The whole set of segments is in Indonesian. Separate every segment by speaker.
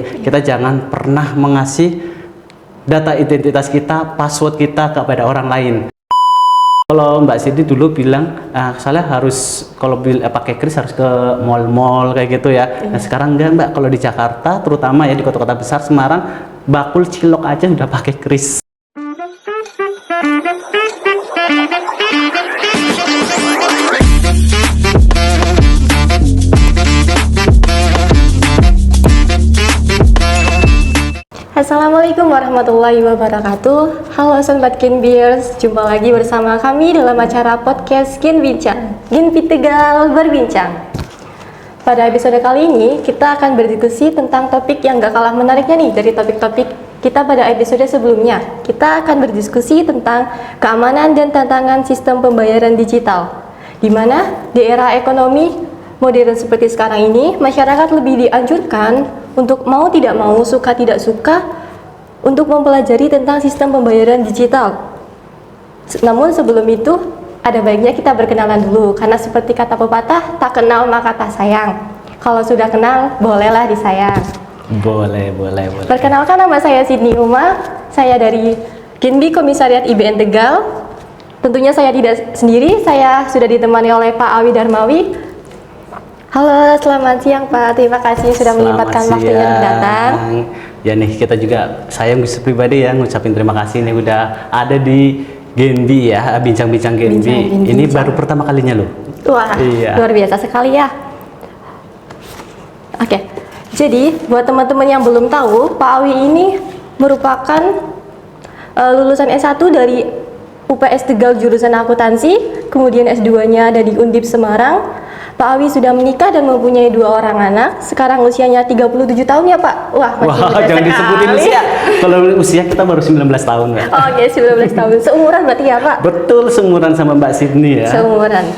Speaker 1: Kita jangan pernah mengasih data identitas kita, password kita kepada orang lain. Kalau Mbak Siti dulu bilang, soalnya harus kalau pakai kris harus ke mall-mall kayak gitu ya. Nah sekarang enggak Mbak, kalau di Jakarta terutama ya di kota-kota besar, Semarang, bakul cilok aja udah pakai kris.
Speaker 2: Assalamualaikum warahmatullahi wabarakatuh. Halo Sobat Genbiers, jumpa lagi bersama kami dalam acara podcast Gen Bincang, Genpi Tegal Berbincang. Pada episode kali ini, kita akan berdiskusi tentang topik yang gak kalah menariknya nih dari topik-topik kita pada episode sebelumnya. Kita akan berdiskusi tentang keamanan dan tantangan sistem pembayaran digital, di mana di era ekonomi modern seperti sekarang ini, masyarakat lebih dianjurkan untuk mau tidak mau, suka tidak suka, untuk mempelajari tentang sistem pembayaran digital. Namun sebelum itu, ada baiknya kita berkenalan dulu, karena seperti kata pepatah, tak kenal maka tak sayang. Kalau sudah kenal, bolehlah disayang.
Speaker 1: Boleh.
Speaker 2: Perkenalkan, nama saya Sydney Uma, saya dari Genbi Komisariat IBN Tegal. Tentunya saya tidak sendiri, saya sudah ditemani oleh Pak Awi Darmawi. Halo, selamat siang Pak. Terima kasih sudah menyempatkan waktunya datang.
Speaker 1: Ya nih, kita juga saya pribadi ya ngucapin terima kasih nih udah ada di Genbi ya, bincang-bincang Genbi. Ini baru pertama kalinya loh.
Speaker 2: Wah, iya. Luar biasa sekali ya. Oke, jadi buat teman-teman yang belum tahu, Pak Awi ini merupakan lulusan S1 dari UPS Tegal jurusan akuntansi, kemudian S2-nya ada di Undip Semarang. Pak Awi sudah menikah dan mempunyai 2 orang anak. Sekarang usianya 37 tahun ya Pak? Wah, masih muda
Speaker 1: jangan
Speaker 2: sekali.
Speaker 1: Disebutin usia. Kalau usia kita baru 19 tahun ya.
Speaker 2: Oke, 19 tahun. Seumuran berarti ya Pak?
Speaker 1: Betul, seumuran sama Mbak Sydney ya.
Speaker 2: Seumuran.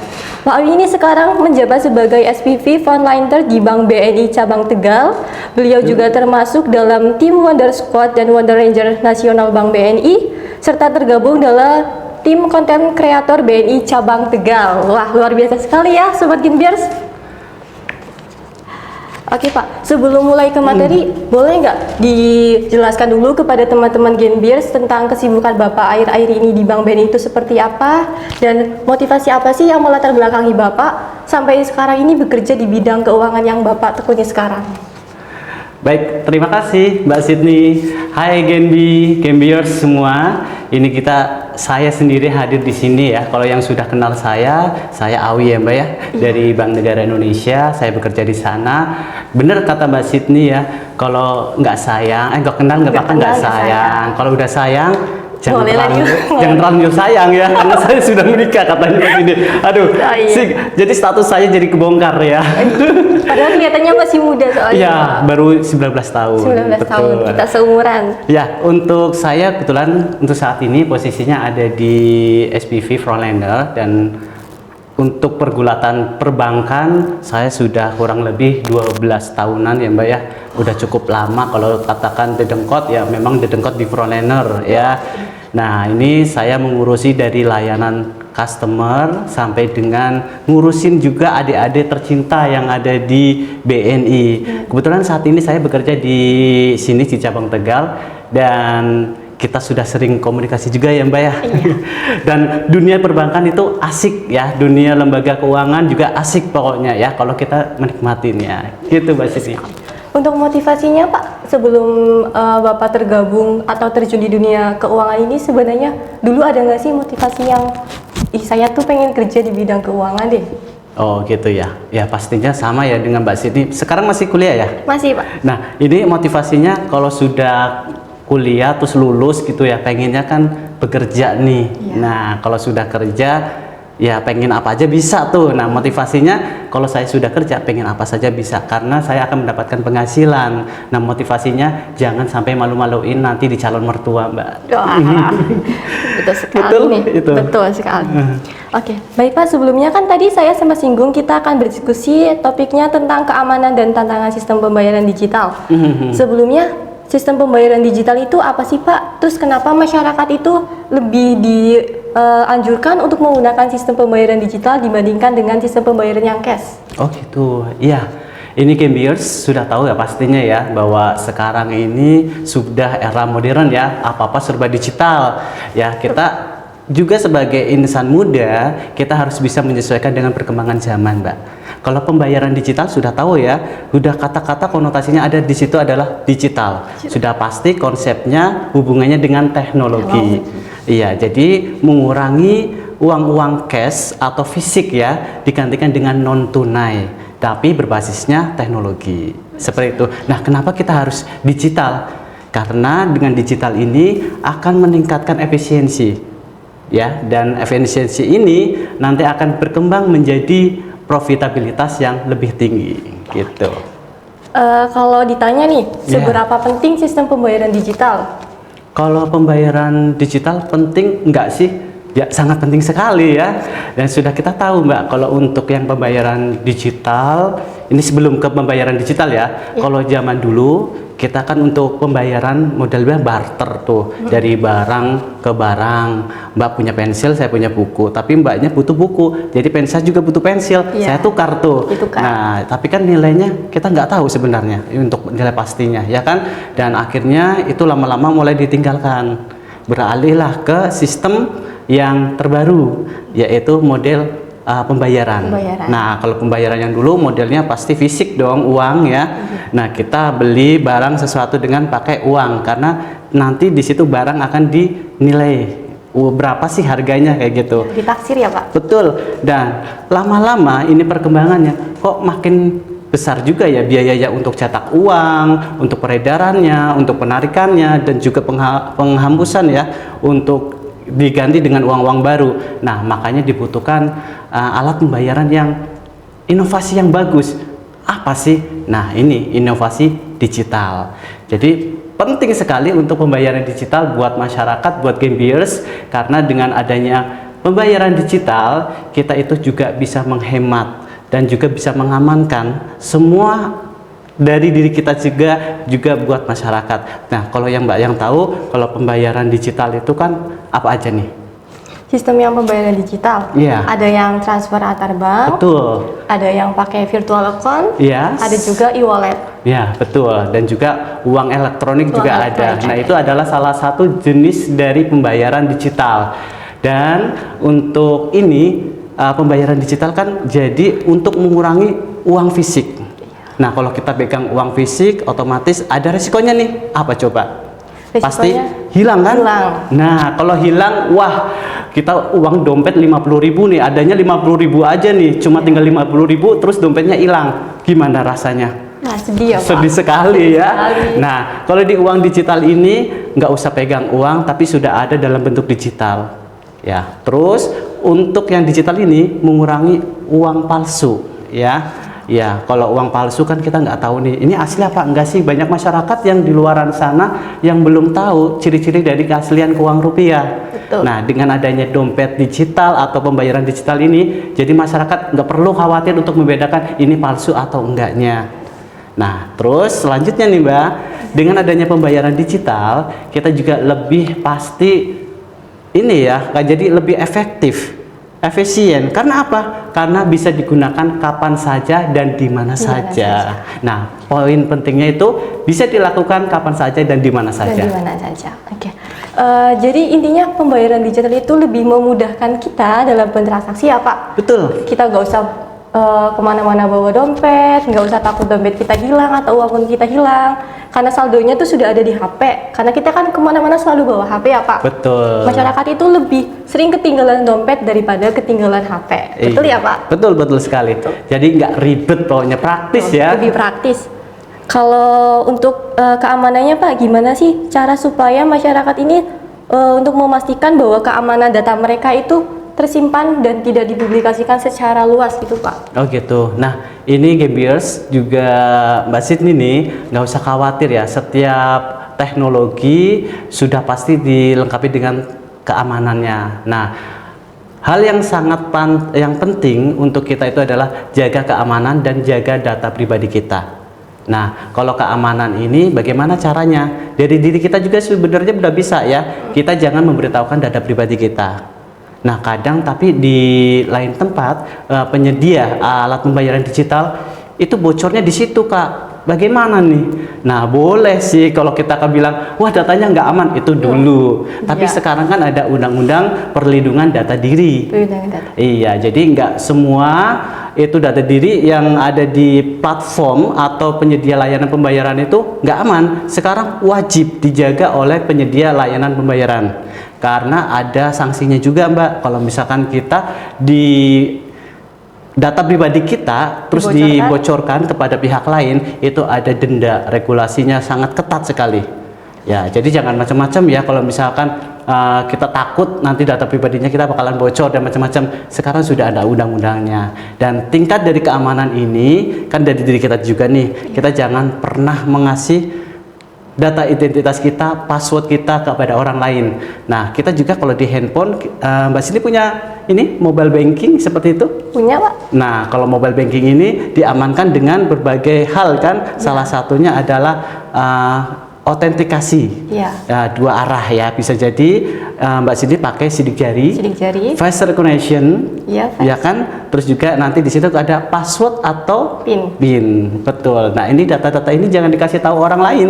Speaker 2: Pak Awi ini sekarang menjabat sebagai SPV Frontliner di Bank BNI Cabang Tegal. Beliau juga termasuk dalam tim Wonder Squad dan Wonder Ranger Nasional Bank BNI, serta tergabung dalam tim konten kreator BNI Cabang Tegal. Wah, luar biasa sekali ya Sobat Genbiers. Oke Pak, sebelum mulai ke materi, boleh nggak dijelaskan dulu kepada teman-teman Genbiers tentang kesibukan Bapak akhir-akhir ini di Bank BNI itu seperti apa, dan motivasi apa sih yang melatar belakangi Bapak sampai sekarang ini bekerja di bidang keuangan yang Bapak tekuni sekarang?
Speaker 1: Baik, terima kasih Mbak Sydney. Hai Genbiers semua. Ini saya sendiri hadir di sini ya. Kalau yang sudah kenal saya Awi ya Mbak ya, dari Bank Negara Indonesia. Saya bekerja di sana. Bener kata Mbak Sydney ya, kalau nggak sayang, nggak kenal nggak bakal nggak sayang. Kalau udah sayang, jangan terlalu sayang ya, karena saya sudah menikah katanya begini. Aduh, jadi status saya jadi kebongkar ya.
Speaker 2: Padahal kelihatannya masih muda soalnya.
Speaker 1: Iya, baru 19 tahun.
Speaker 2: 19 tahun, kita seumuran.
Speaker 1: Ya, untuk saya kebetulan untuk saat ini posisinya ada di SPV Frontliner, dan untuk pergulatan perbankan saya sudah kurang lebih 12 tahunan ya Mbak ya. Udah cukup lama, kalau katakan dedengkot ya memang dedengkot di Frontliner ya. Nah, ini saya mengurusi dari layanan customer sampai dengan ngurusin juga adik-adik tercinta yang ada di BNI. Kebetulan saat ini saya bekerja di sini di cabang Tegal, dan kita sudah sering komunikasi juga ya Mbak ya. Iya. Dan dunia perbankan itu asik ya, dunia lembaga keuangan juga asik pokoknya ya kalau kita menikmatinya. Gitu Mbak Siti.
Speaker 2: Untuk motivasinya Pak, sebelum Bapak tergabung atau terjun di dunia keuangan ini, sebenarnya dulu ada nggak sih motivasi yang saya tuh pengen kerja di bidang keuangan deh?
Speaker 1: Oh gitu ya. Ya pastinya sama ya dengan Mbak Siti. Sekarang masih kuliah ya?
Speaker 2: Masih Pak.
Speaker 1: Nah ini motivasinya kalau sudah kuliah terus lulus gitu ya, pengennya kan bekerja nih. Iya. Nah kalau sudah kerja ya pengen apa aja bisa tuh. Nah motivasinya kalau saya sudah kerja pengen apa saja bisa, karena saya akan mendapatkan penghasilan. Nah motivasinya jangan sampai malu-maluin nanti di calon mertua Mbak.
Speaker 2: Betul sekali nih. Betul sekali. Oke, baik Pak, sebelumnya kan tadi saya sempat singgung kita akan berdiskusi topiknya tentang keamanan dan tantangan sistem pembayaran digital. Sebelumnya, sistem pembayaran digital itu apa sih Pak? Terus kenapa masyarakat itu lebih dianjurkan untuk menggunakan sistem pembayaran digital dibandingkan dengan sistem pembayaran yang cash?
Speaker 1: Oh gitu, iya. Ini gamers sudah tahu ya pastinya ya bahwa sekarang ini sudah era modern ya, apa-apa serba digital. Ya, kita juga sebagai insan muda, kita harus bisa menyesuaikan dengan perkembangan zaman, Mbak. Kalau pembayaran digital sudah tahu ya, sudah kata-kata konotasinya ada di situ adalah digital. Sudah pasti konsepnya hubungannya dengan teknologi. Iya, jadi mengurangi uang-uang cash atau fisik ya digantikan dengan non tunai. Tapi berbasisnya teknologi seperti itu. Nah, kenapa kita harus digital? Karena dengan digital ini akan meningkatkan efisiensi, ya. Dan efisiensi ini nanti akan berkembang menjadi profitabilitas yang lebih tinggi, gitu.
Speaker 2: Kalau ditanya nih, seberapa penting sistem pembayaran digital?
Speaker 1: Kalau pembayaran digital penting enggak sih? Ya, sangat penting sekali ya. Dan sudah kita tahu, Mbak, kalau untuk yang pembayaran digital, ini sebelum ke pembayaran digital ya. Kalau zaman dulu kita kan untuk pembayaran modelnya barter tuh, dari barang ke barang. Mbak punya pensil, saya punya buku, tapi Mbaknya butuh buku, jadi saya juga butuh pensil, saya tukar tuh. Nah, tapi kan nilainya kita nggak tahu sebenarnya untuk nilai pastinya, ya kan? Dan akhirnya itu lama-lama mulai ditinggalkan, beralihlah ke sistem yang terbaru, yaitu model pembayaran. Nah, kalau pembayaran yang dulu modelnya pasti fisik dong, uang ya. Nah, kita beli barang sesuatu dengan pakai uang karena nanti di situ barang akan dinilai berapa sih harganya kayak gitu.
Speaker 2: Ditaksir ya, Pak?
Speaker 1: Betul. Dan lama-lama ini perkembangannya kok makin besar juga ya biayanya untuk cetak uang, untuk peredarannya, untuk penarikannya, dan juga penghambusan ya untuk diganti dengan uang-uang baru. Nah, makanya dibutuhkan alat pembayaran yang inovasi yang bagus. Apa sih? Nah, ini inovasi digital. Jadi penting sekali untuk pembayaran digital buat masyarakat, buat gamers, karena dengan adanya pembayaran digital kita itu juga bisa menghemat dan juga bisa mengamankan semua dari diri kita juga buat masyarakat. Nah, kalau yang Mbak yang tahu, kalau pembayaran digital itu kan apa aja nih?
Speaker 2: Sistem yang pembayaran digital. Ada yang transfer antar bank.
Speaker 1: Betul.
Speaker 2: Ada yang pakai virtual account. Ada juga e-wallet.
Speaker 1: Ya, betul. Dan juga uang elektronik juga ada. Nah, itu adalah salah satu jenis dari pembayaran digital. Dan untuk ini pembayaran digital kan jadi untuk mengurangi uang fisik. Nah, kalau kita pegang uang fisik, otomatis ada resikonya nih. Apa coba?
Speaker 2: Resikonya
Speaker 1: pasti hilang kan? Nah, kalau hilang, wah, kita uang dompet 50.000 nih, adanya 50.000 aja nih, cuma tinggal 50.000, terus dompetnya hilang. Gimana rasanya?
Speaker 2: Nah, sedih ya, Pak?
Speaker 1: Sedih sekali ya. Nah, kalau di uang digital ini nggak usah pegang uang, tapi sudah ada dalam bentuk digital. Ya, terus untuk yang digital ini mengurangi uang palsu, ya. Ya, kalau uang palsu kan kita nggak tahu nih, ini asli apa enggak sih? Banyak masyarakat yang di luaran sana yang belum tahu ciri-ciri dari keaslian uang rupiah. Nah, dengan adanya dompet digital atau pembayaran digital ini, jadi masyarakat nggak perlu khawatir untuk membedakan ini palsu atau enggaknya. Nah, terus selanjutnya nih Mbak, dengan adanya pembayaran digital, kita juga lebih pasti ini ya, jadi lebih efektif. Efisien, karena apa? Karena bisa digunakan kapan saja dan di mana saja. Nah, poin pentingnya itu bisa dilakukan kapan saja dan di mana saja.
Speaker 2: Oke. Jadi intinya pembayaran digital itu lebih memudahkan kita dalam bertransaksi ya, Pak?
Speaker 1: Betul.
Speaker 2: Kita nggak usah kemana-mana bawa dompet, nggak usah takut dompet kita hilang atau uang kita hilang, karena saldonya tuh sudah ada di HP. Karena kita kan kemana-mana selalu bawa HP ya, Pak?
Speaker 1: Betul.
Speaker 2: Masyarakat itu lebih sering ketinggalan dompet daripada ketinggalan HP. Betul ya, Pak?
Speaker 1: Betul sekali. Jadi nggak ribet, pokoknya praktis ya.
Speaker 2: Lebih praktis. Kalau untuk keamanannya, Pak, gimana sih cara supaya masyarakat ini untuk memastikan bahwa keamanan data mereka itu tersimpan dan tidak dipublikasikan secara luas gitu, Pak?
Speaker 1: Oh gitu. Nah, ini gamers juga Mbak Sydney nih nggak usah khawatir ya, setiap teknologi sudah pasti dilengkapi dengan keamanannya. Nah, hal yang sangat yang penting untuk kita itu adalah jaga keamanan dan jaga data pribadi kita. Nah, kalau keamanan ini bagaimana caranya? Dari diri kita juga sebenarnya sudah bisa ya. Kita jangan memberitahukan data pribadi kita. Nah, kadang tapi di lain tempat penyedia alat pembayaran digital itu bocornya di situ Kak. Bagaimana nih? Nah boleh sih kalau kita akan bilang, wah datanya nggak aman, itu dulu. Tapi
Speaker 2: Ya.
Speaker 1: sekarang kan ada undang-undang perlindungan data diri.
Speaker 2: Perlindungan data.
Speaker 1: Iya, jadi nggak semua itu data diri yang ada di platform atau penyedia layanan pembayaran itu nggak aman. Sekarang wajib dijaga oleh penyedia layanan pembayaran. Karena ada sanksinya juga Mbak, kalau misalkan kita di data pribadi kita terus dibocorkan kepada pihak lain, itu ada denda, regulasinya sangat ketat sekali. Ya, jadi jangan macam-macam ya kalau misalkan kita takut nanti data pribadinya kita bakalan bocor dan macam-macam. Sekarang sudah ada undang-undangnya. Dan tingkat dari keamanan ini kan dari diri kita juga nih. Kita jangan pernah mengasih data identitas kita, password kita kepada orang lain. Nah, kita juga kalau di handphone, Mbak Cindy punya ini mobile banking seperti itu?
Speaker 2: Punya Pak.
Speaker 1: Nah, kalau mobile banking ini diamankan dengan berbagai hal kan. Salah satunya adalah autentikasi.
Speaker 2: Ya.
Speaker 1: Dua arah ya. Bisa jadi Mbak Cindy pakai sidik jari, face recognition, ya kan. Terus juga nanti di situ ada password atau PIN. Betul. Nah, ini data-data ini jangan dikasih tahu orang lain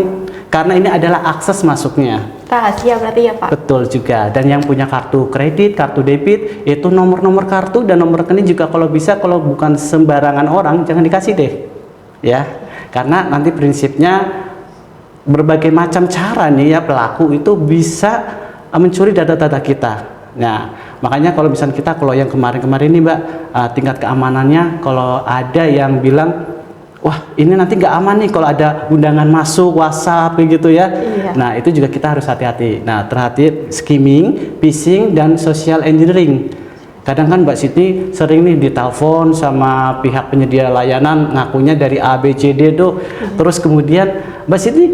Speaker 1: karena ini adalah akses masuknya.
Speaker 2: Rahasia berarti ya Pak?
Speaker 1: Betul juga. Dan yang punya kartu kredit, kartu debit, itu nomor-nomor kartu dan nomor rekening juga kalau bisa, kalau bukan sembarangan orang jangan dikasih deh. Ya. Karena nanti prinsipnya berbagai macam cara nih ya pelaku itu bisa mencuri data-data kita. Nah, makanya kalau misalnya kita, kalau yang kemarin-kemarin nih Mbak, tingkat keamanannya kalau ada yang bilang, wah ini nanti nggak aman nih kalau ada undangan masuk WhatsApp begitu ya.
Speaker 2: Iya.
Speaker 1: Nah itu juga kita harus hati-hati. Nah terhati skimming, phishing, dan social engineering. Kadang kan Mbak Siti sering nih ditelepon sama pihak penyedia layanan ngakunya dari A, B, C, D tuh. Terus kemudian Mbak Siti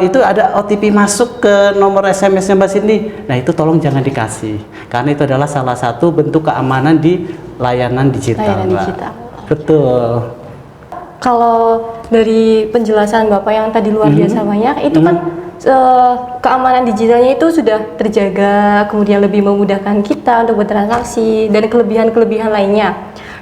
Speaker 1: itu ada OTP masuk ke nomor SMS-nya Mbak Siti. Nah itu tolong jangan dikasih. Karena itu adalah salah satu bentuk keamanan di layanan digital. Betul.
Speaker 2: Kalau dari penjelasan Bapak yang tadi luar biasa banyak, itu kan keamanan digitalnya itu sudah terjaga, kemudian lebih memudahkan kita untuk bertransaksi dan kelebihan-kelebihan lainnya.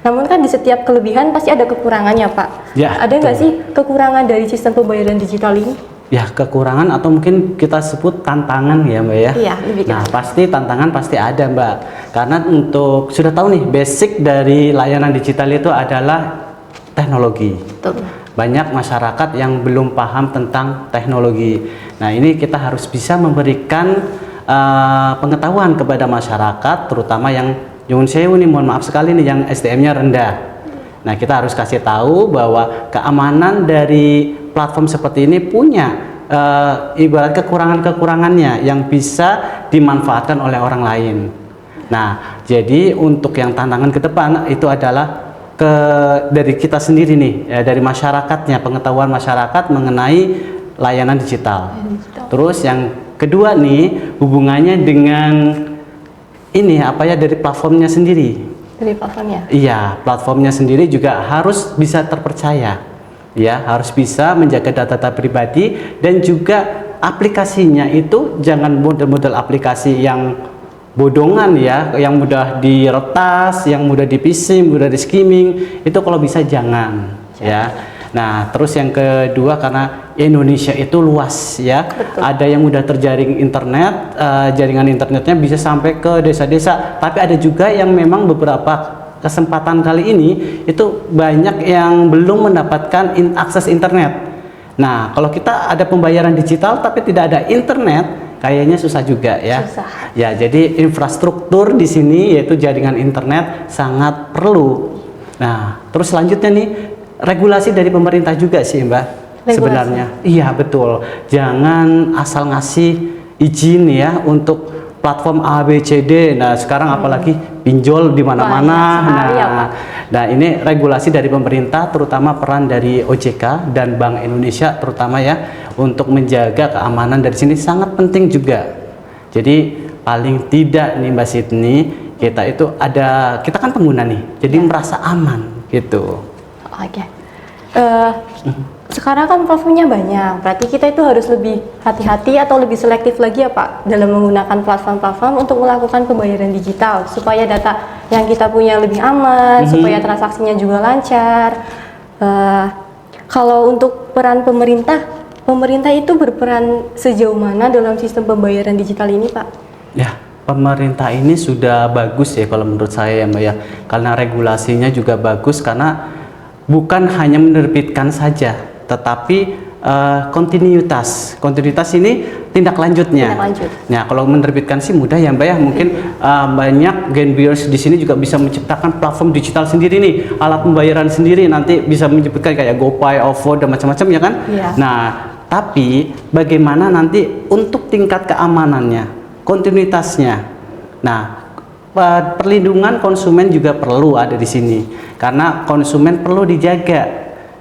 Speaker 2: Namun kan di setiap kelebihan pasti ada kekurangannya Pak.
Speaker 1: Ya,
Speaker 2: ada nggak sih kekurangan dari sistem pembayaran digital ini?
Speaker 1: Ya, kekurangan atau mungkin kita sebut tantangan ya Mbak ya.
Speaker 2: Iya, lebih
Speaker 1: Nah pasti tantangan pasti ada Mbak. Karena untuk sudah tahu nih basic dari layanan digital itu adalah teknologi.
Speaker 2: Betul.
Speaker 1: Banyak masyarakat yang belum paham tentang teknologi. Nah ini kita harus bisa memberikan pengetahuan kepada masyarakat, terutama yang nyuwun sewu nih, mohon maaf sekali nih, yang SDM-nya rendah. Nah kita harus kasih tahu bahwa keamanan dari platform seperti ini punya ibarat kekurangan-kekurangannya yang bisa dimanfaatkan oleh orang lain. Nah jadi untuk yang tantangan ke depan itu adalah dari kita sendiri nih, ya, dari masyarakatnya, pengetahuan masyarakat mengenai layanan digital. Terus yang kedua nih, hubungannya dengan ini apa ya, dari platformnya sendiri.
Speaker 2: Dari platformnya?
Speaker 1: Iya, platformnya sendiri juga harus bisa terpercaya, ya, harus bisa menjaga data-data pribadi, dan juga aplikasinya itu jangan model-model aplikasi yang bodongan ya, yang mudah diretas, yang mudah di phishing, mudah di skimming, itu kalau bisa jangan ya. Nah terus yang kedua, karena Indonesia itu luas ya. Betul. Ada yang mudah terjaring internet, jaringan internetnya bisa sampai ke desa-desa, tapi ada juga yang memang beberapa kesempatan kali ini itu banyak yang belum mendapatkan akses internet. Nah kalau kita ada pembayaran digital tapi tidak ada internet, kayaknya susah juga ya.
Speaker 2: Susah.
Speaker 1: Ya, jadi infrastruktur di sini yaitu jaringan internet sangat perlu. Nah, terus selanjutnya nih, regulasi dari pemerintah juga sih, Mbak. Regulasi. Sebenarnya. Iya, betul. Jangan asal ngasih izin ya untuk platform A, B, C, D. Nah, sekarang apalagi pinjol di mana-mana. Nah, ini regulasi dari pemerintah, terutama peran dari OJK dan Bank Indonesia terutama ya, untuk menjaga keamanan dari sini sangat penting juga. Jadi paling tidak nih Mbak Sydney, kita kan pengguna nih, jadi merasa aman gitu.
Speaker 2: Oke. Sekarang kan platformnya banyak, berarti kita itu harus lebih hati-hati atau lebih selektif lagi ya Pak dalam menggunakan platform-platform untuk melakukan pembayaran digital supaya data yang kita punya lebih aman, supaya transaksinya juga lancar. Eh, Kalau untuk peran pemerintah, pemerintah itu berperan sejauh mana dalam sistem pembayaran digital ini, Pak?
Speaker 1: Ya, pemerintah ini sudah bagus ya kalau menurut saya ya Mbak ya. Karena regulasinya juga bagus karena bukan hanya menerbitkan saja, tetapi kontinuitas. Kontinuitas ini tindak lanjutnya.
Speaker 2: Tindak lanjut.
Speaker 1: Nah, kalau menerbitkan sih mudah ya Mbak ya. Mungkin banyak Genbiers di sini juga bisa menciptakan platform digital sendiri nih, alat pembayaran sendiri, nanti bisa menyebutkan kayak GoPay, OVO dan macam-macam ya kan.
Speaker 2: Iya.
Speaker 1: Nah, tapi bagaimana nanti untuk tingkat keamanannya, kontinuitasnya. Nah, perlindungan konsumen juga perlu ada di sini karena konsumen perlu dijaga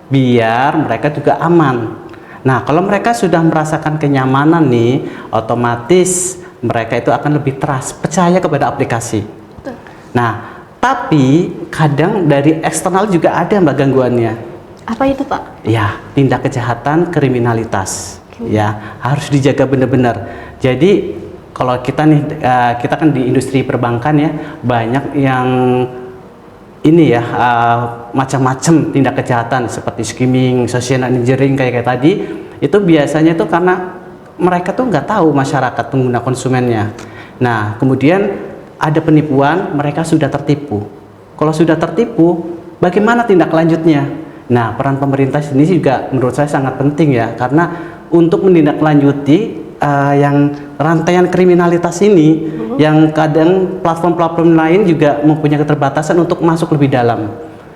Speaker 1: biar mereka juga aman. Nah, kalau mereka sudah merasakan kenyamanan nih, otomatis mereka itu akan lebih percaya kepada aplikasi. Nah, tapi kadang dari eksternal juga ada Mbak gangguannya.
Speaker 2: Apa itu, Pak?
Speaker 1: Ya, tindak kejahatan, kriminalitas. Ya, harus dijaga benar-benar. Jadi, kalau kita nih, kita kan di industri perbankan ya, banyak yang ini ya macam-macam tindak kejahatan seperti skimming, social engineering kayak tadi. Itu biasanya tuh karena mereka tuh nggak tahu masyarakat pengguna konsumennya. Nah, kemudian ada penipuan, mereka sudah tertipu. Kalau sudah tertipu, bagaimana tindak lanjutnya? Nah, peran pemerintah ini juga menurut saya sangat penting ya, karena untuk menindaklanjuti yang rantaian kriminalitas ini, yang kadang platform-platform lain juga mempunyai keterbatasan untuk masuk lebih dalam.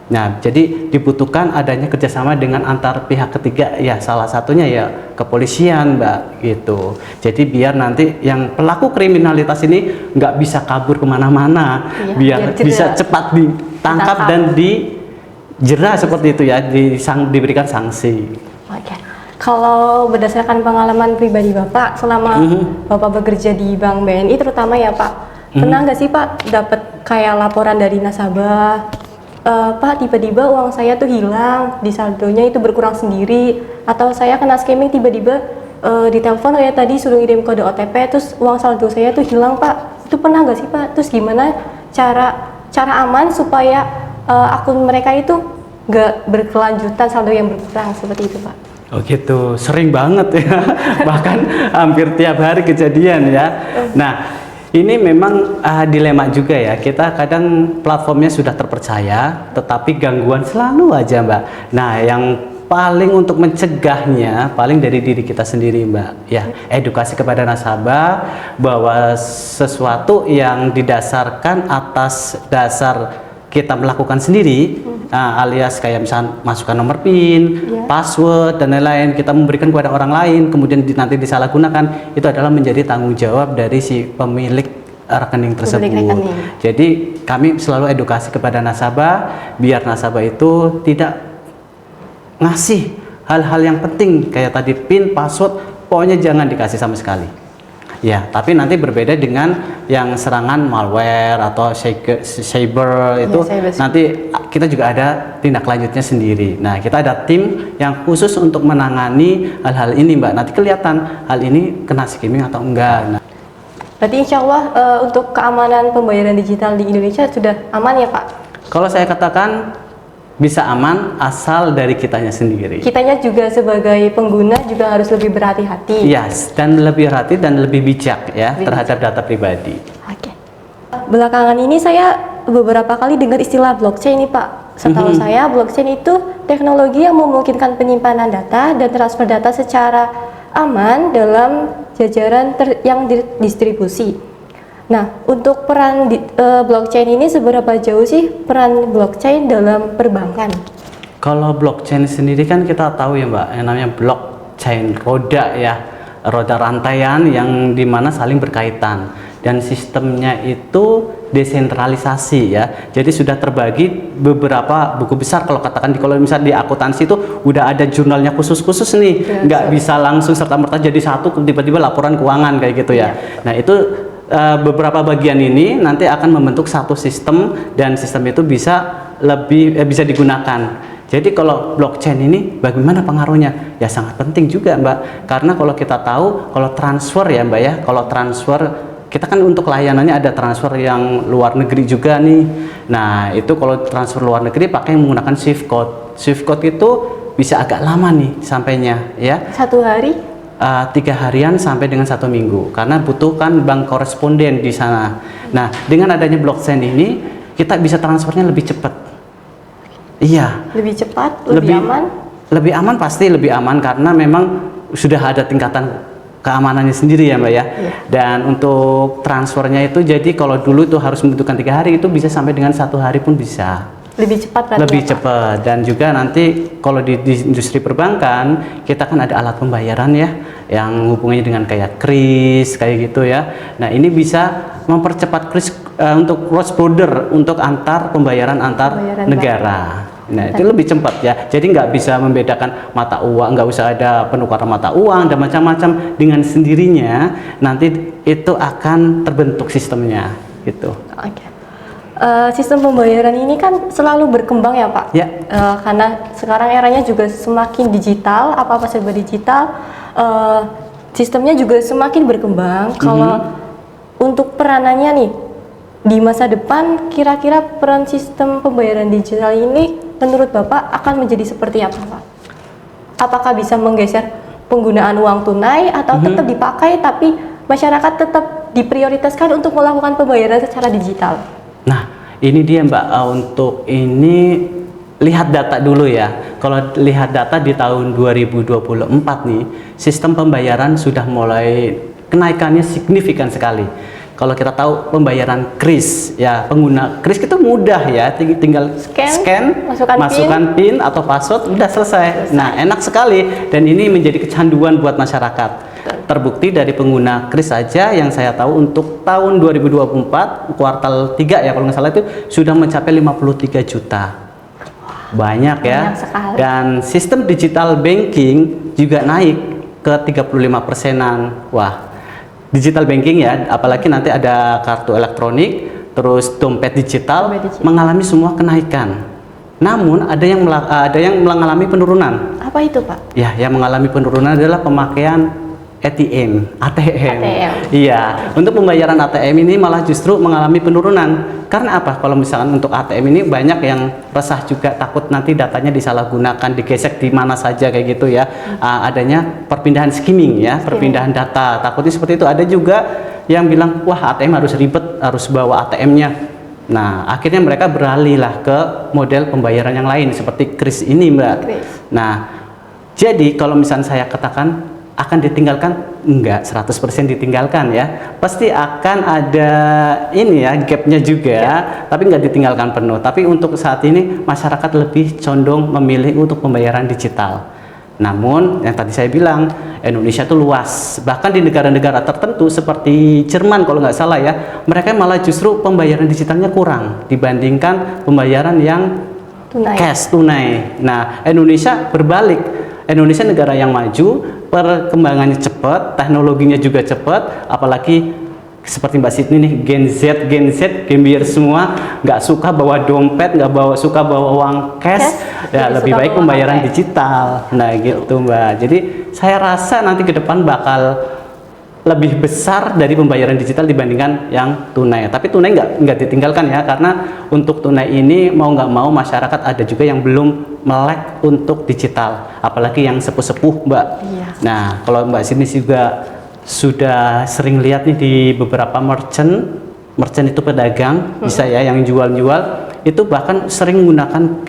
Speaker 1: Nah, jadi dibutuhkan adanya kerjasama dengan antar pihak ketiga ya, salah satunya ya kepolisian Mbak gitu. Jadi biar nanti yang pelaku kriminalitas ini nggak bisa kabur kemana-mana, biar bisa cepat ditangkap dan dijerat seperti itu ya, diberikan sanksi.
Speaker 2: Oke. Kalau berdasarkan pengalaman pribadi Bapak selama Bapak bekerja di Bank BNI terutama ya Pak, pernah nggak sih Pak dapat kayak laporan dari nasabah, Pak tiba-tiba uang saya tuh hilang, di saldonya itu berkurang sendiri, atau saya kena skimming tiba-tiba ditelepon kayak tadi suruh ngirim kode OTP terus uang saldo saya tuh hilang Pak, itu pernah nggak sih Pak? Terus gimana cara aman supaya akun mereka itu nggak berkelanjutan saldo yang berkurang seperti itu Pak?
Speaker 1: Oh gitu, sering banget ya, bahkan hampir tiap hari kejadian ya. Nah, ini memang dilema juga ya, kita kadang platformnya sudah terpercaya, tetapi gangguan selalu aja Mbak. Nah, yang paling untuk mencegahnya, paling dari diri kita sendiri Mbak, ya edukasi kepada nasabah bahwa sesuatu yang didasarkan atas dasar kita melakukan sendiri, alias kayak misalnya masukkan nomor PIN, password dan lain-lain, kita memberikan kepada orang lain, kemudian nanti disalahgunakan, itu adalah menjadi tanggung jawab dari si pemilik rekening tersebut. Jadi kami selalu edukasi kepada nasabah, biar nasabah itu tidak ngasih hal-hal yang penting kayak tadi PIN, password, pokoknya jangan dikasih sama sekali. Ya, tapi nanti berbeda dengan yang serangan malware atau cyber itu nanti kita juga ada tindak lanjutnya sendiri. Nah, kita ada tim yang khusus untuk menangani hal-hal ini Mbak. Nanti kelihatan hal ini kena skimming atau enggak. Nah,
Speaker 2: berarti insya Allah untuk keamanan pembayaran digital di Indonesia sudah aman ya Pak? Kalau
Speaker 1: saya katakan bisa aman asal dari kitanya sendiri.
Speaker 2: Kitanya juga sebagai pengguna juga harus lebih berhati-hati.
Speaker 1: Yes, dan lebih hati dan lebih bijak ya terhadap data pribadi.
Speaker 2: Oke. Belakangan ini saya beberapa kali dengar istilah blockchain nih Pak. Setahu saya blockchain itu teknologi yang memungkinkan penyimpanan data dan transfer data secara aman dalam jajaran yang didistribusi. Nah, untuk peran blockchain ini seberapa jauh sih peran blockchain dalam perbankan?
Speaker 1: Kalau blockchain sendiri kan kita tahu ya Mbak, yang namanya blockchain, roda ya, roda rantaian yang dimana saling berkaitan. Dan sistemnya itu desentralisasi ya, jadi sudah terbagi beberapa buku besar. Kalau katakan kalau misalnya di akuntansi itu udah ada jurnalnya khusus-khusus nih, nggak bisa langsung serta-merta jadi satu tiba-tiba laporan keuangan kayak gitu ya. Nah itu beberapa bagian ini nanti akan membentuk satu sistem dan sistem itu bisa bisa digunakan. Jadi kalau blockchain ini bagaimana pengaruhnya? Ya sangat penting juga Mbak, karena kalau kita tahu kalau transfer ya Mbak ya, kalau transfer kita kan untuk layanannya ada transfer yang luar negeri juga nih. Nah itu kalau transfer luar negeri pakai menggunakan SWIFT code. Swift code itu bisa agak lama nih sampainya ya.
Speaker 2: 1 hari?
Speaker 1: 3 harian sampai dengan 1 minggu karena butuhkan bank koresponden di sana. Nah, dengan adanya blockchain ini kita bisa transfernya lebih cepat. Iya.
Speaker 2: Lebih cepat, lebih aman?
Speaker 1: Lebih aman, pasti lebih aman karena memang sudah ada tingkatan keamanannya sendiri ya Mbak ya.
Speaker 2: Iya.
Speaker 1: Dan untuk transfernya itu jadi kalau dulu itu harus membutuhkan 3 hari, itu bisa sampai dengan 1 hari pun bisa.
Speaker 2: Lebih cepat berarti
Speaker 1: Lebih
Speaker 2: ya, Pak?
Speaker 1: cepat. Dan juga nanti kalau di industri perbankan kita kan ada alat pembayaran ya yang hubungannya dengan kayak kris kayak gitu ya. Nah ini bisa mempercepat kris untuk cross border, untuk antar pembayaran antar negara. Nah itu lebih cepat ya. Jadi nggak bisa membedakan mata uang, nggak usah ada penukaran mata uang dan macam-macam. Dengan sendirinya nanti itu akan terbentuk sistemnya gitu.
Speaker 2: Oke. Sistem pembayaran ini kan selalu berkembang ya Pak?
Speaker 1: Ya.
Speaker 2: Karena sekarang eranya juga semakin digital, apa-apa serba digital, sistemnya juga semakin berkembang. Kalau untuk peranannya nih, di masa depan kira-kira peran sistem pembayaran digital ini menurut Bapak akan menjadi seperti apa Pak? Apakah bisa menggeser penggunaan uang tunai atau tetap dipakai tapi masyarakat tetap diprioritaskan untuk melakukan pembayaran secara digital?
Speaker 1: Nah, ini dia Mbak, untuk ini lihat data dulu ya. Kalau lihat data di tahun 2024 nih, sistem pembayaran sudah mulai kenaikannya signifikan sekali. Kalau kita tahu pembayaran kris ya, pengguna kris itu mudah ya, tinggal scan, masukkan PIN atau password, udah selesai. Nah, enak sekali dan ini menjadi kecanduan buat masyarakat. Terbukti dari pengguna kris saja yang saya tahu untuk tahun 2024 kuartal 3 ya kalau nggak salah itu sudah mencapai 53 juta. Banyak ya. Dan sistem digital banking juga naik ke 35%-an. Wah, digital banking ya, apalagi nanti ada kartu elektronik, terus dompet digital mengalami semua kenaikan. Namun ada yang mengalami penurunan.
Speaker 2: Apa itu Pak?
Speaker 1: Ya, yang mengalami penurunan adalah pemakaian ATM. Iya, untuk pembayaran ATM ini malah justru mengalami penurunan. Karena apa? Kalau misalkan untuk ATM ini banyak yang resah juga, takut nanti datanya disalahgunakan, digesek di mana saja kayak gitu ya. Adanya perpindahan skimming ya, perpindahan data. Takutnya seperti itu. Ada juga yang bilang, wah ATM harus ribet, harus bawa ATM-nya. Nah, akhirnya mereka beralih lah ke model pembayaran yang lain seperti kris ini, Mbak. Nah, jadi kalau misalnya saya katakan akan ditinggalkan, enggak 100% ditinggalkan ya, pasti akan ada ini ya gapnya juga tapi enggak ditinggalkan penuh. Tapi untuk saat ini masyarakat lebih condong memilih untuk pembayaran digital. Namun yang tadi saya bilang, Indonesia itu luas, bahkan di negara-negara tertentu seperti Jerman kalau nggak salah ya, mereka malah justru pembayaran digitalnya kurang dibandingkan pembayaran yang cash tunai. Nah, Indonesia berbalik. Indonesia negara yang maju, perkembangannya cepat, teknologinya juga cepat, apalagi seperti Mbak Sydney nih, Gen Z, gambier semua, nggak suka bawa dompet, suka bawa uang cash, ya lebih baik pembayaran digital. Nah gitu Mbak. Jadi saya rasa nanti ke depan bakal lebih besar dari pembayaran digital dibandingkan yang tunai. Tapi tunai nggak ditinggalkan ya, karena untuk tunai ini mau nggak mau masyarakat ada juga yang belum melek untuk digital, apalagi yang sepuh-sepuh Mbak. Nah kalau Mbak Sini juga sudah sering lihat nih di beberapa merchant itu pedagang bisa ya yang jual-jual itu bahkan sering menggunakan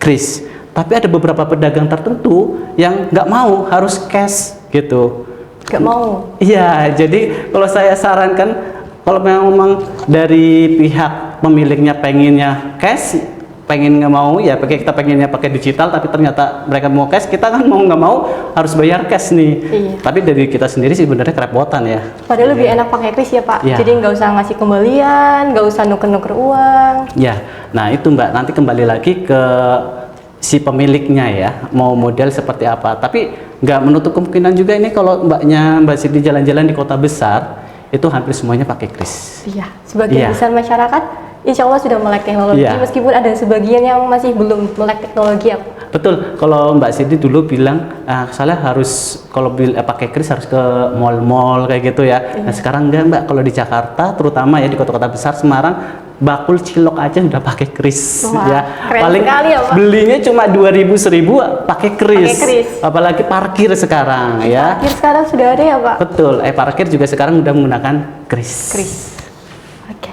Speaker 1: kris. Tapi ada beberapa pedagang tertentu yang nggak mau, harus cash gitu.
Speaker 2: Gak mau.
Speaker 1: Iya, jadi kalau saya sarankan kalau memang dari pihak pemiliknya pengennya cash, nggak mau ya, kita pengennya pakai digital tapi ternyata mereka mau cash, kita kan mau nggak mau harus bayar cash nih. Tapi dari kita sendiri sih sebenarnya kerepotan ya.
Speaker 2: Padahal lebih enak pakai kris ya Pak. Jadi nggak usah ngasih kembalian, nggak usah nuker-nuker uang. Ya,
Speaker 1: nah itu Mbak, nanti kembali lagi ke si pemiliknya ya, mau model seperti apa. Tapi nggak menutup kemungkinan juga ini kalau Mbak Siti jalan-jalan di kota besar itu hampir semuanya pakai kris.
Speaker 2: Iya, sebagian besar masyarakat insya Allah sudah melek teknologi, meskipun ada sebagian yang masih belum melek teknologi ya.
Speaker 1: Betul, kalau Mbak Siti dulu bilang saya harus kalau pakai kris harus ke mall-mall kayak gitu ya. Nah sekarang enggak Mbak, kalau di Jakarta terutama ya di kota-kota besar, Semarang bakul cilok aja udah pakai kris.
Speaker 2: Wah,
Speaker 1: Ya,
Speaker 2: keren
Speaker 1: paling
Speaker 2: sekali ya, Pak.
Speaker 1: belinya cuma 2.000 1.000 pakai kris.
Speaker 2: Pakai kris.
Speaker 1: Apalagi parkir sekarang ya.
Speaker 2: Parkir sekarang sudah ada ya Pak?
Speaker 1: Betul, parkir juga sekarang udah menggunakan kris.
Speaker 2: Kris. Oke.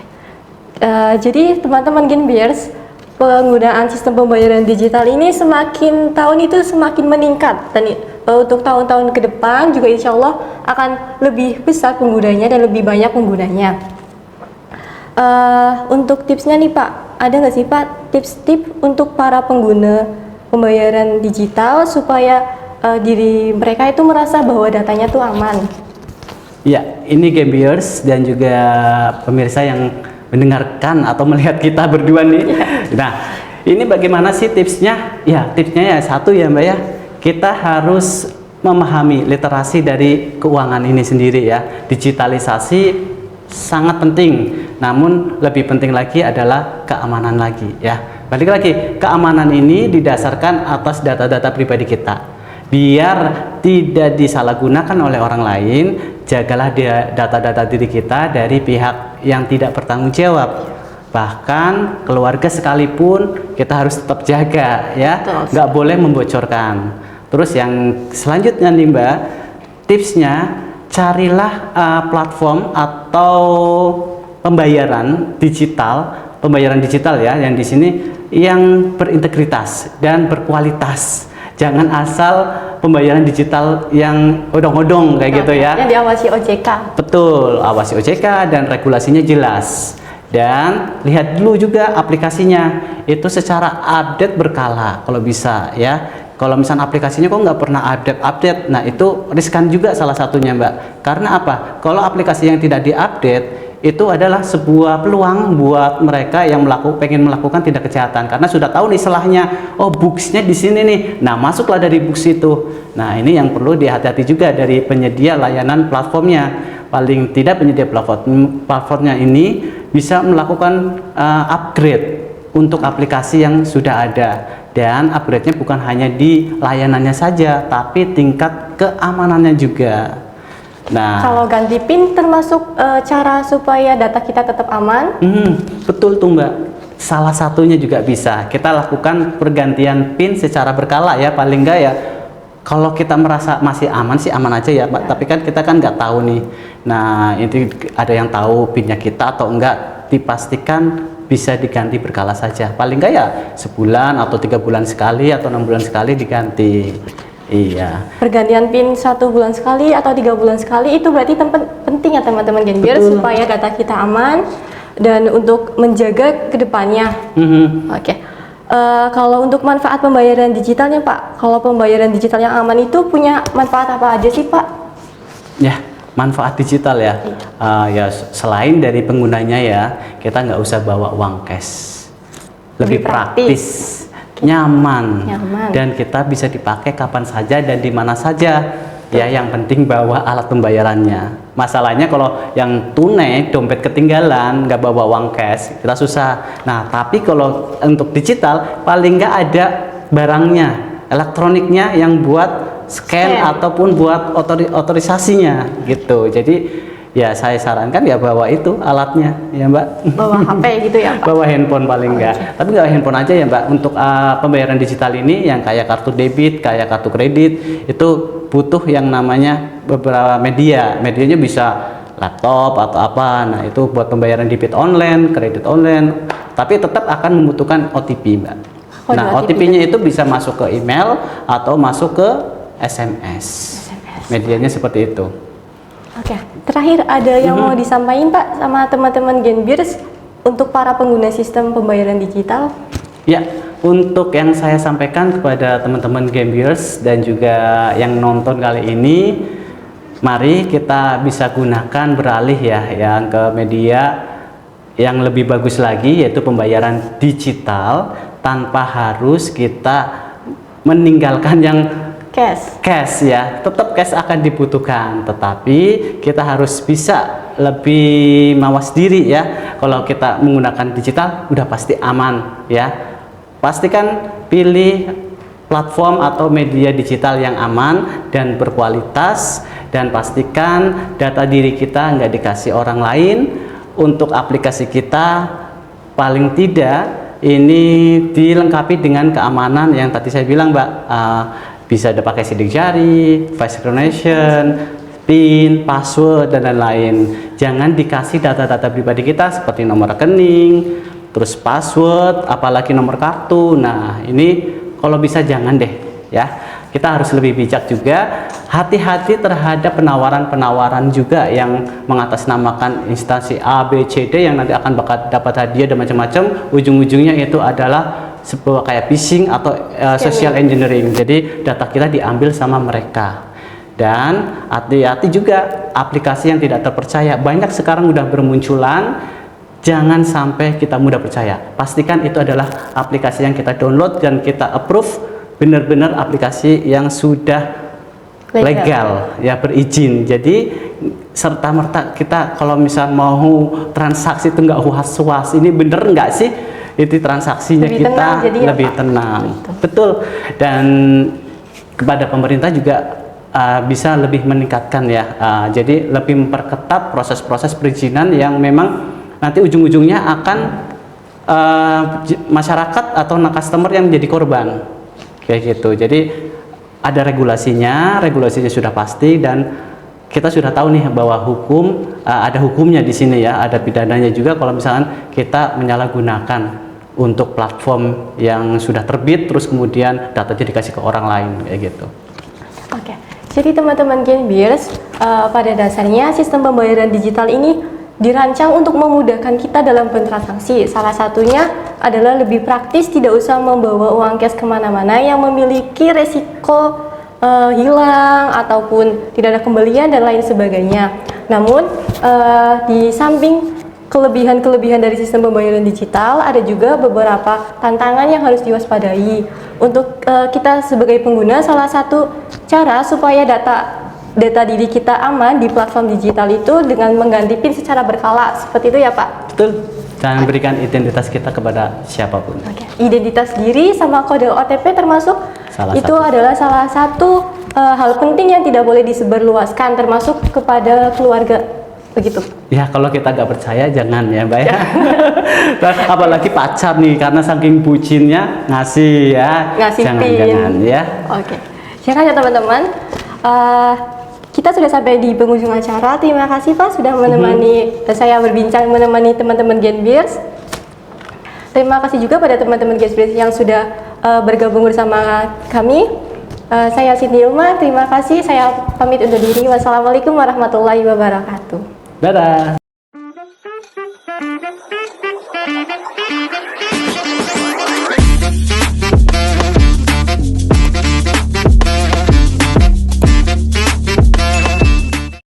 Speaker 2: Jadi teman-teman Genbiers, penggunaan sistem pembayaran digital ini semakin tahun itu semakin meningkat, dan untuk tahun-tahun ke depan juga insya Allah akan lebih besar penggunanya dan lebih banyak penggunanya. Untuk tipsnya nih Pak, ada nggak sih Pak tips-tips untuk para pengguna pembayaran digital supaya diri mereka itu merasa bahwa datanya tuh aman?
Speaker 1: Ya, ini Gambiers dan juga pemirsa yang mendengarkan atau melihat kita berdua nih. Nah, ini bagaimana sih tipsnya? Ya, tipsnya ya satu ya Mbak ya, kita harus memahami literasi dari keuangan ini sendiri ya. Digitalisasi sangat penting, namun lebih penting lagi adalah keamanan lagi ya. Balik lagi, keamanan ini didasarkan atas data-data pribadi kita. Biar tidak disalahgunakan oleh orang lain, jagalah data-data diri kita dari pihak yang tidak bertanggung jawab. Bahkan keluarga sekalipun kita harus tetap jaga ya, nggak boleh membocorkan. Terus yang selanjutnya nih Mbak, tipsnya carilah platform atau pembayaran digital ya, yang di sini yang berintegritas dan berkualitas. Jangan asal pembayaran digital yang odong-odong kayak gitu ya.
Speaker 2: Yang diawasi OJK.
Speaker 1: Betul, awasi OJK dan regulasinya jelas. Dan lihat dulu juga aplikasinya, itu secara update berkala kalau bisa ya. Kalau misalnya aplikasinya kok nggak pernah update, nah itu riskan juga salah satunya Mbak. Karena apa? Kalau aplikasi yang tidak diupdate, itu adalah sebuah peluang buat mereka yang pengen melakukan tindak kejahatan, karena sudah tahu nih salahnya, oh bugsnya di sini nih, nah masuklah dari bugs itu. Nah ini yang perlu dihati-hati juga dari penyedia layanan platformnya. Paling tidak penyedia platformnya ini bisa melakukan upgrade untuk aplikasi yang sudah ada, dan upgrade-nya bukan hanya di layanannya saja, tapi tingkat keamanannya juga. Nah,
Speaker 2: kalau ganti PIN termasuk cara supaya data kita tetap aman?
Speaker 1: Betul tuh Mbak. Salah satunya juga bisa kita lakukan pergantian PIN secara berkala ya, paling enggak ya. Kalau kita merasa masih aman sih aman aja ya Pak. Tapi kan kita kan nggak tahu nih. Nah, ini ada yang tahu PIN-nya kita atau enggak, dipastikan bisa diganti berkala saja. Paling enggak ya sebulan atau 3 bulan sekali atau 6 bulan sekali diganti. Iya.
Speaker 2: Pergantian PIN 1 bulan sekali atau 3 bulan sekali itu berarti penting ya teman-teman Genbiers, supaya data kita aman dan untuk menjaga kedepannya. Oke. Kalau untuk manfaat pembayaran digitalnya Pak, kalau pembayaran digital yang aman itu punya manfaat apa aja sih Pak?
Speaker 1: Ya, manfaat digital ya. Ya selain dari penggunanya ya, kita nggak usah bawa uang cash. Lebih praktis. Nyaman, dan kita bisa dipakai kapan saja dan di mana saja ya. Yang penting bawa alat pembayarannya. Masalahnya kalau yang tunai, dompet ketinggalan, nggak bawa uang cash, kita susah. Nah tapi kalau untuk digital paling nggak ada barangnya, elektroniknya yang buat scan ataupun buat otorisasinya gitu. Jadi ya saya sarankan ya bawa itu alatnya ya Mbak.
Speaker 2: Bawa HP gitu ya Pak?
Speaker 1: Bawa handphone paling enggak. Tapi nggak handphone aja ya Mbak. Untuk pembayaran digital ini yang kayak kartu debit, kayak kartu kredit, itu butuh yang namanya beberapa media. Medianya bisa laptop atau apa. Nah itu buat pembayaran debit online, kredit online. Tapi tetap akan membutuhkan OTP Mbak. Nah OTP-nya itu bisa masuk ke email atau masuk ke SMS. Medianya seperti itu.
Speaker 2: Oke, terakhir ada yang mau disampaikan Pak sama teman-teman Genbiers untuk para pengguna sistem pembayaran digital?
Speaker 1: Ya, untuk yang saya sampaikan kepada teman-teman Genbiers dan juga yang nonton kali ini, mari kita bisa gunakan beralih ya yang ke media yang lebih bagus lagi, yaitu pembayaran digital tanpa harus kita meninggalkan yang cash ya. Tetap cash akan dibutuhkan, tetapi kita harus bisa lebih mawas diri ya. Kalau kita menggunakan digital udah pasti aman ya. Pastikan pilih platform atau media digital yang aman dan berkualitas, dan pastikan data diri kita nggak dikasih orang lain. Untuk aplikasi kita paling tidak ini dilengkapi dengan keamanan yang tadi saya bilang, Mbak. Bisa dipakai sidik jari, face recognition, PIN, password, dan lain-lain. Jangan dikasih data-data pribadi kita seperti nomor rekening, terus password, apalagi nomor kartu. Nah, ini kalau bisa jangan deh ya. Kita harus lebih bijak juga. Hati-hati terhadap penawaran-penawaran juga yang mengatasnamakan instansi A, B, C, D yang nanti akan dapat hadiah dan macam-macam. Ujung-ujungnya itu adalah sebuah kayak phishing atau social engineering. Jadi data kita diambil sama mereka. Dan hati-hati juga aplikasi yang tidak terpercaya. Banyak sekarang udah bermunculan. Jangan sampai kita mudah percaya. Pastikan itu adalah aplikasi yang kita download dan kita approve, benar-benar aplikasi yang sudah legal ya, berizin. Jadi serta merta kita kalau misal mau transaksi itu nggak was-was, ini bener nggak sih itu transaksinya,
Speaker 2: lebih
Speaker 1: kita
Speaker 2: tenang, jadi
Speaker 1: lebih tenang. Betul. Dan kepada pemerintah juga bisa lebih meningkatkan ya, jadi lebih memperketat proses-proses perizinan yang memang nanti ujung-ujungnya akan masyarakat atau customer yang menjadi korban kayak gitu. Jadi ada regulasinya sudah pasti, dan kita sudah tahu nih bahwa hukum ada hukumnya di sini ya, ada pidananya juga kalau misalkan kita menyalahgunakan untuk platform yang sudah terbit terus kemudian datanya dikasih ke orang lain kayak gitu.
Speaker 2: Oke, jadi teman-teman Genbeers, pada dasarnya sistem pembayaran digital ini dirancang untuk memudahkan kita dalam bertransaksi. Salah satunya adalah lebih praktis, tidak usah membawa uang cash kemana-mana yang memiliki resiko hilang ataupun tidak ada kembalian dan lain sebagainya. Namun di samping kelebihan-kelebihan dari sistem pembayaran digital, ada juga beberapa tantangan yang harus diwaspadai. Untuk kita sebagai pengguna, salah satu cara supaya data diri kita aman di platform digital itu dengan mengganti PIN secara berkala, seperti itu ya Pak?
Speaker 1: Betul. Jangan berikan identitas kita kepada siapapun.
Speaker 2: Oke. Identitas diri sama kode OTP termasuk adalah salah satu hal penting yang tidak boleh disebarluaskan, termasuk kepada keluarga. Begitu. Ya,
Speaker 1: kalau kita nggak percaya jangan ya, Mbak ya. Apalagi pacar nih, karena saking bucinnya ngasih jangan ya.
Speaker 2: Oke. Jangan ya teman-teman. Kita sudah sampai di penghujung acara. Terima kasih Pak sudah menemani saya berbincang, menemani teman-teman Genbeers. Terima kasih juga pada teman-teman Genbeers yang sudah bergabung bersama kami. Saya Cindy Ilma, terima kasih. Saya pamit undur diri. Wassalamualaikum warahmatullahi wabarakatuh.
Speaker 1: Dadah.